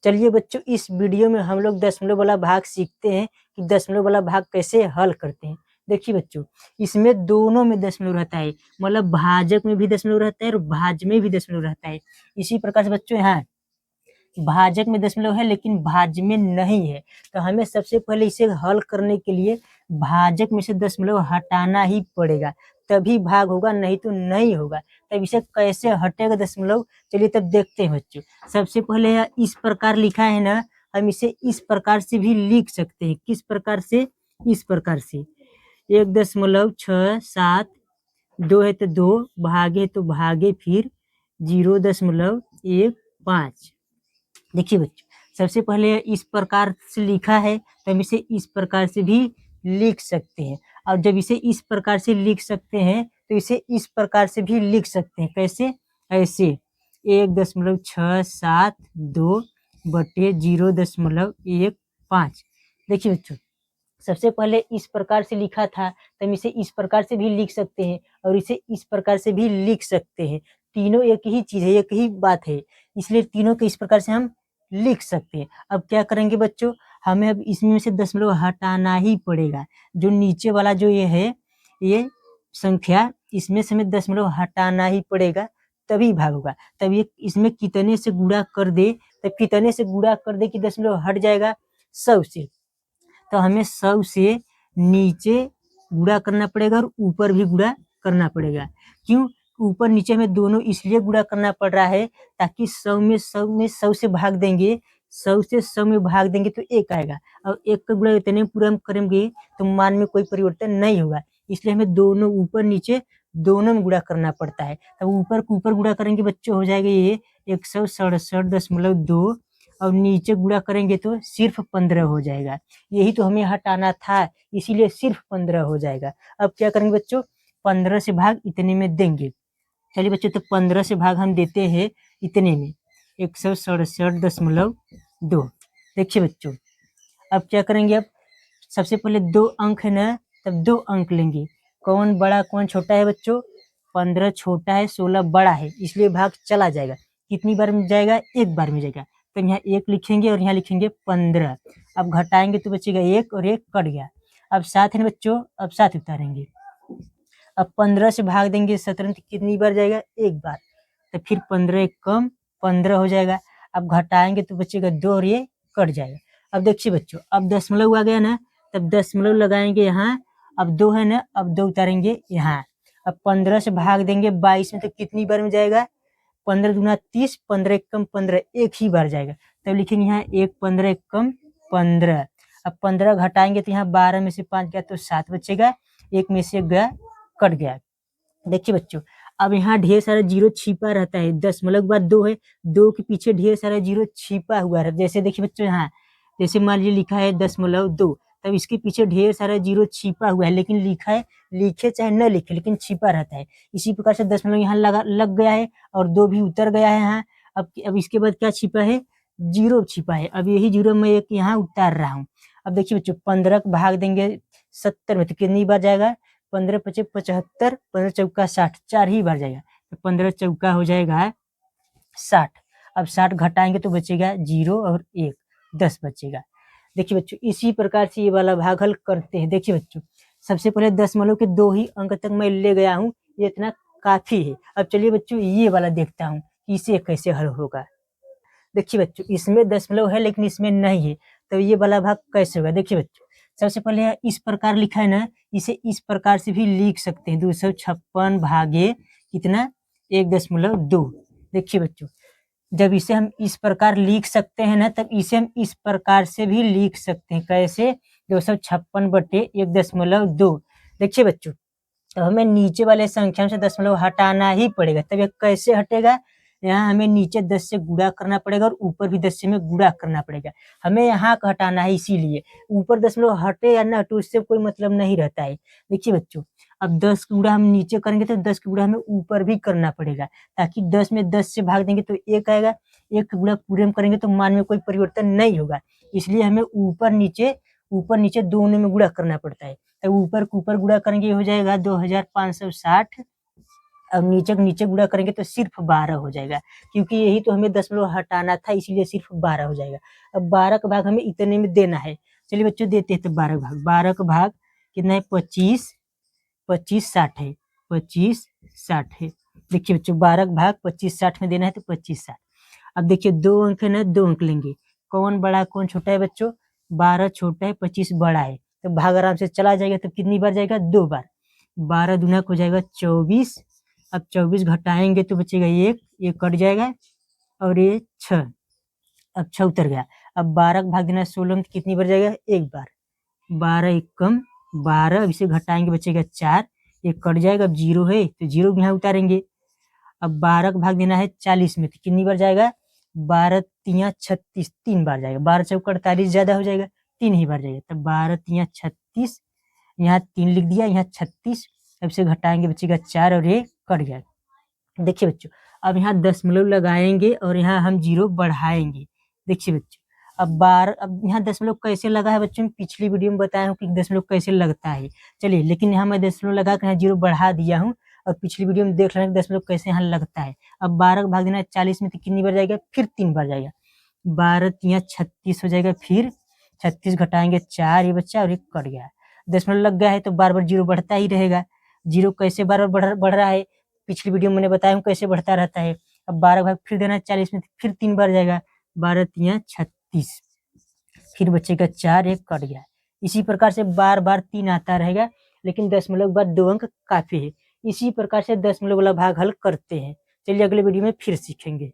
चलिए बच्चों, इस वीडियो में हम लोग दशमलव वाला भाग सीखते हैं कि दशमलव वाला भाग कैसे हल करते हैं। देखिए बच्चों, इसमें दोनों में दशमलव रहता है, मतलब भाजक में भी दशमलव रहता है और भाज्य में भी दशमलव रहता है। इसी प्रकार से बच्चों यहाँ भाजक में दशमलव है लेकिन भाज्य में नहीं है, तो हमें सबसे पहले इसे हल करने के लिए भाजक में से दशमलव हटाना ही पड़ेगा, तभी भाग होगा, नहीं तो नहीं होगा। तब इसे कैसे हटेगा दशमलव, चलिए तब देखते हैं बच्चों। सबसे पहले इस प्रकार लिखा है ना, हम इसे इस प्रकार से भी लिख सकते हैं। किस प्रकार से? इस प्रकार से 1.672 है तो 2 भागे तो भागे फिर 0.15। देखिए बच्चों, सबसे पहले इस प्रकार से लिखा है तो हम इसे इस प्रकार से भी लिख सकते हैं। और जब इसे इस प्रकार से लिख सकते हैं तो इसे इस प्रकार से भी लिख सकते हैं। कैसे? ऐसे 1.672 बटे 0.15। देखिए बच्चों, सबसे पहले इस प्रकार से लिखा था तो हम इसे इस प्रकार से भी लिख सकते हैं और इसे इस प्रकार से भी लिख सकते हैं। तीनों एक ही चीज है, एक ही बात है, इसलिए तीनों को इस प्रकार से हम लिख सकते हैं। अब क्या करेंगे बच्चों, हमें अब इसमें से दशमलव हटाना ही पड़ेगा। जो नीचे वाला जो ये है, ये संख्या, इसमें से हमें दशमलव हटाना ही पड़ेगा, तभी भाग होगा। तब ये इसमें कितने से गुणा कर दे, तब कितने से गुणा कर दे कि दशमलव हट जाएगा? 100 से। तो हमें 100 से नीचे गुणा करना पड़ेगा और ऊपर भी गुणा करना पड़ेगा। क्यों? ऊपर नीचे में दोनों इसलिए गुणा करना पड़ रहा है ताकि 100 से भाग देंगे, 100 से 100 में भाग देंगे तो 1 आएगा, और 1 का गुणा इतने में पूरा हम करेंगे तो मान में कोई परिवर्तन नहीं होगा। इसलिए हमें दोनों ऊपर नीचे दोनों में गुणा करना पड़ता है। तब ऊपर को ऊपर गुणा करेंगे बच्चों, हो जाएगा ये 167.2 और नीचे गुणा करेंगे तो सिर्फ 15 हो जाएगा। यही तो हमें हटाना था, इसीलिए सिर्फ 15 हो जाएगा। अब क्या करेंगे बच्चों, 15 से भाग इतने में देंगे। चलिए बच्चों, तो 15 से भाग हम देते हैं इतने में, 167.2। देखिए बच्चों, अब क्या करेंगे, अब सबसे पहले 2 अंक है ना, तब 2 अंक लेंगे। कौन बड़ा कौन छोटा है बच्चों? 15 छोटा है, 16 बड़ा है, इसलिए भाग चला जाएगा। कितनी बार में जाएगा? 1 बार में जाएगा। तो यहाँ 1 लिखेंगे और यहाँ लिखेंगे 15। अब घटाएंगे तो बचेगा 1 और 1 कट गया। अब 7 है ना बच्चों, अब 7 उतारेंगे। अब 15 से भाग देंगे 17 तो कितनी बार जाएगा? 1 बार। तो फिर 15 एक कम 15 हो जाएगा। अब घटाएंगे तो बचेगा 2 और ये कट जाएगा। अब देखिए बच्चों, अब दशमलव आ गया ना, तब दशमलव लगाएंगे यहाँ। अब 2 है ना, अब 2 उतारेंगे यहाँ। अब 15 से भाग देंगे 22 में तो कितनी बार में जाएगा? 15 दूना 30, 15 एक कम 15, एक ही बार जाएगा। तब लिखेंगे यहाँ 1 15 एक कम 15। अब 15 घटाएंगे तो यहाँ 12 में से 5 गया तो 7 बचेगा, 1 में से 1 गया, कट गया। देखिए बच्चों, अब यहाँ ढेर सारा जीरो छिपा रहता है। दशमलव के बाद 2 है, 2 के पीछे ढेर सारा जीरो छिपा हुआ है। जैसे देखिए बच्चों, यहाँ जैसे मान लीजिए लिखा है 0.2, तब इसके पीछे ढेर सारा जीरो छिपा हुआ है, लेकिन लिखा है, लिखे चाहे न लिखे लेकिन छिपा रहता है। इसी प्रकार से दशमलव यहाँ लग गया है और 2 भी उतर गया है यहाँ। अब इसके बाद क्या छिपा है? जीरो छिपा है। अब यही जीरो मैं एक यहाँ उतार रहा हूँ। अब देखिए बच्चों, 15 को भाग देंगे 70 में तो कितनी बार जाएगा? 15 पचे 75, 15 चौका 60, 4 ही बार जाएगा। तो 15 चौका हो जाएगा 60। अब 60 घटाएंगे तो बचेगा 0 और 1, 10 बचेगा। देखिए बच्चों, इसी प्रकार से ये वाला भाग हल करते हैं। देखिए बच्चों, सबसे पहले दशमलव के 2 ही अंक तक मैं ले गया हूँ, ये इतना काफी है। अब चलिए बच्चों, ये वाला देखता हूँ कि इसे कैसे हल होगा। देखिए बच्चों, इसमें दशमलव है लेकिन इसमें नहीं है, तो ये वाला भाग कैसे होगा? देखिए बच्चों, सबसे पहले इस प्रकार लिखा है ना, इसे इस प्रकार से भी लिख सकते हैं, 256 भागे कितना? 1.2। देखिए बच्चों, जब इसे हम इस प्रकार लिख सकते हैं ना, तब इसे हम इस प्रकार से भी लिख सकते हैं। कैसे? 256 बटे 1.2। देखिए बच्चों, तो हमें नीचे वाले संख्या से दशमलव हटाना ही पड़ेगा। तब ये कैसे हटेगा? यहाँ हमें नीचे 10 से गुणा करना पड़ेगा और ऊपर भी 10 से में गुणा करना पड़ेगा। हमें यहाँ का हटाना है, इसीलिए ऊपर दशमलव हटे या ना हटे उससे कोई मतलब नहीं रहता है। देखिए बच्चों, अब 10 का गुणा हम नीचे करेंगे तो 10 का गुणा हमें ऊपर भी करना पड़ेगा, ताकि 10 में 10 से भाग देंगे तो 1 आएगा। 1 का गुणा पूरे में करेंगे तो मान में कोई परिवर्तन नहीं होगा, इसलिए हमें ऊपर नीचे दोनों में गुणा करना पड़ता है। तो ऊपर को ऊपर गुणा करेंगे, हो जाएगा 2560। और नीचे नीचे गुणा करेंगे तो सिर्फ 12 हो जाएगा, क्योंकि यही तो हमें दशमलव हटाना था, इसीलिए सिर्फ 12 हो जाएगा। अब 12 का भाग हमें इतने में देना है। चलिए बच्चों देते हैं, तो 12 का भाग, 12 का भाग कितना है, 25, 25 60 है, 25 60 है। देखिए बच्चों 12 का भाग 25 60 में देना है, तो 25 60। अब देखिए 2 अंक है ना, 2 अंक लेंगे, कौन बड़ा कौन छोटा है बच्चों, 12 छोटा है, 25 बड़ा है, तो भाग आराम से चला जाएगा, तो कितनी बार जाएगा, 2 बार। 12 दूना हो जाएगा 24। अब 24 घटाएंगे तो बचेगा 1, ये कट जाएगा, और ये 6, अब 6 उतर गया। अब 12 का भाग देना 16 में, तो कितनी बार जाएगा, 1 बार। 12 एक कम 12, अब इसे घटाएंगे बचेगा 4, ये कट जाएगा, अब 0 है तो 0 यहाँ उतारेंगे। अब 12 का भाग देना है 40 में, तो कितनी बार जाएगा, 12 तिया 36, 3 बार जाएगा। 12 चौक 48 ज्यादा हो जाएगा, 3 ही बार जाएगा, तब 12 तिया 36, यहाँ 3 लिख दिया, यहाँ 36, अब से घटाएंगे बचेगा 4, और ये कट गया। देखिए बच्चों अब यहाँ दशमलव लगाएंगे और यहाँ हम 0 बढ़ाएंगे। देखिए बच्चों अब यहाँ दशमलव कैसे लगा है बच्चों, पिछली वीडियो में बताया हूँ कि दशमलव कैसे लगता है। चलिए, लेकिन यहाँ मैं दशमलव लगा कर यहाँ 0 बढ़ा दिया हूँ, और पिछली वीडियो में देख लेना दशमलव कैसे यहाँ लगता है। अब 12 का भाग देना है 40 में, तो कितनी बार जाएगा, फिर 3 बार जाएगा। 12 तिया 36 हो जाएगा, फिर 36 घटाएंगे 4, ये बच्चा, और ये कट गया। दशमलव लग गया है तो बार बार 0 बढ़ता ही रहेगा। 0 कैसे बार बार बढ़ रहा है, पिछली वीडियो में मैंने बताया हूँ कैसे बढ़ता रहता है। अब 12 भाग फिर देना है 40 में, फिर 3 बार जाएगा, 12 तिया 36, फिर बचेगा 4, एक कट गया। इसी प्रकार से बार बार 3 आता रहेगा, लेकिन दशमलव के बाद 2 अंक काफी है। इसी प्रकार से दशमलव वाला भाग हल करते हैं। चलिए अगले वीडियो में फिर सीखेंगे।